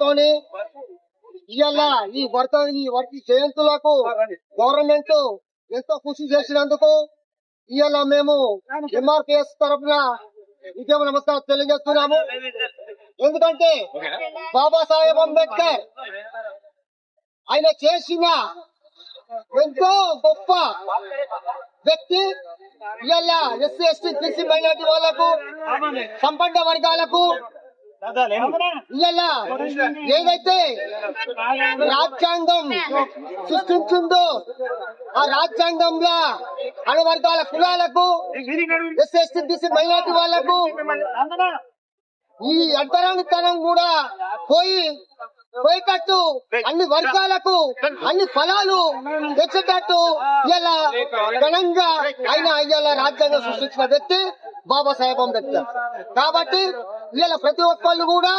తోని ఇవాళ ఈ వర్తి జయంతులకు గవర్నమెంట్ ఎంతో కృషి చేసినందుకు ఇవాళ మేము ఎంఆర్పిఎస్ తరఫున ఉద్యమ నమస్కారం తెలియజేస్తున్నాము. ఎందుకంటే బాబాసాహెబ్ అంబేద్కర్ ఆయన చేసిన ఎంతో గొప్ప వ్యక్తి. ఇవాళ ఎస్సీ ఎస్టీ బీసీ మైనార్టీ వాళ్లకు సంపన్న వర్గాలకు ఇవాళ ఏదైతే రాజ్యాంగం సృష్టించిందో ఆ రాజ్యాంగంలో అన్ని వర్గాల కులాలకు ఎస్సీ ఎస్టీ బీసీ మైనార్టీ వాళ్లకు ఈ అంతరంగతనం కూడా పోయేటట్టు అన్ని వర్గాలకు అన్ని ఫలాలు తెచ్చేటట్టు ఇలా ఘనంగా ఆయన ఇవాళ రాజ్యాంగం సృష్టించిన వ్యక్తి బాబాసాహెబ్ అంబేద్కర్. కాబట్టి ఇవాళ ప్రతి ఒక్కళ్ళు కూడా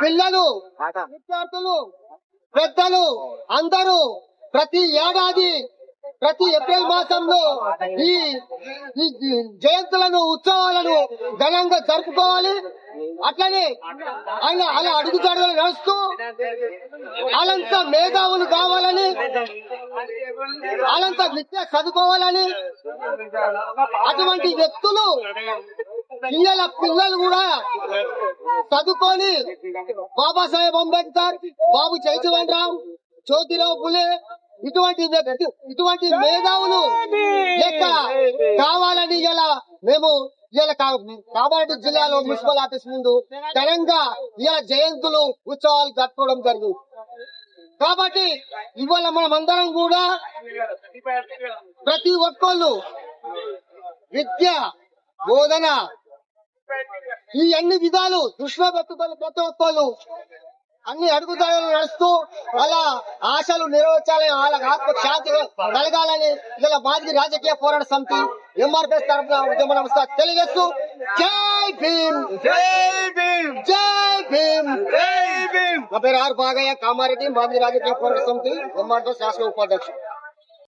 పిల్లలు, విద్యార్థులు, పెద్దలు అందరూ ప్రతి ఏడాది ప్రతి ఏప్రిల్ మాసంలో ఈ జయంతులను ఉత్సవాలను ఘనంగా జరుపుకోవాలి. అట్లనే ఆయన అలా అడుగుజాడులు నడుస్తూ వాళ్ళంత మేధావులు కావాలని, వాళ్ళంత విద్య చదువుకోవాలని, అటువంటి వ్యక్తులు పిల్లలు కూడా చదువుకొని బాబాసాహెబ్ అంబేద్కర్, బాబు జగజీవన్ రామ్, జ్యోతిరావు పులే ఇటువంటి మేధావులు లెక్క కావాలని ఇలా మేము ఇలా కామారెడ్డి జిల్లాలో మున్సిపల్ ఆఫీస్ ముందు ఘనంగా ఇలా జయంతులు ఉత్సవాలు జరుపుకోవడం జరిగింది. కాబట్టి ఇవాళ మనం అందరం కూడా ప్రతి ఒక్కళ్ళు విద్య, బోధన ఈ అన్ని విధాలు దృష్టిలో పెట్టుకొని ప్రతి ఒక్కళ్ళు అన్ని అడుగుదాడులు నడుస్తూ అలా ఆశలు నెరవేర్చాలని, వాళ్ళ ఆత్మ శాంతి కలగాలని ఇలా మాదిరి రాజకీయ పోరాట సమితి ఎంఆర్పిఎస్ తరఫున ఉద్యమ నమస్కారం తెలియజేస్తూ జై భీమ్, జై భీమ్, జై భీమ్, జై భీమ్. నా పేరు ఆర్ బాగయ్య, కామారెడ్డి, మాదిరి రాజకీయ పోరాట సమితి ఎంఆర్పిఎస్ రాష్ట్ర ఉపాధ్యక్షుడు.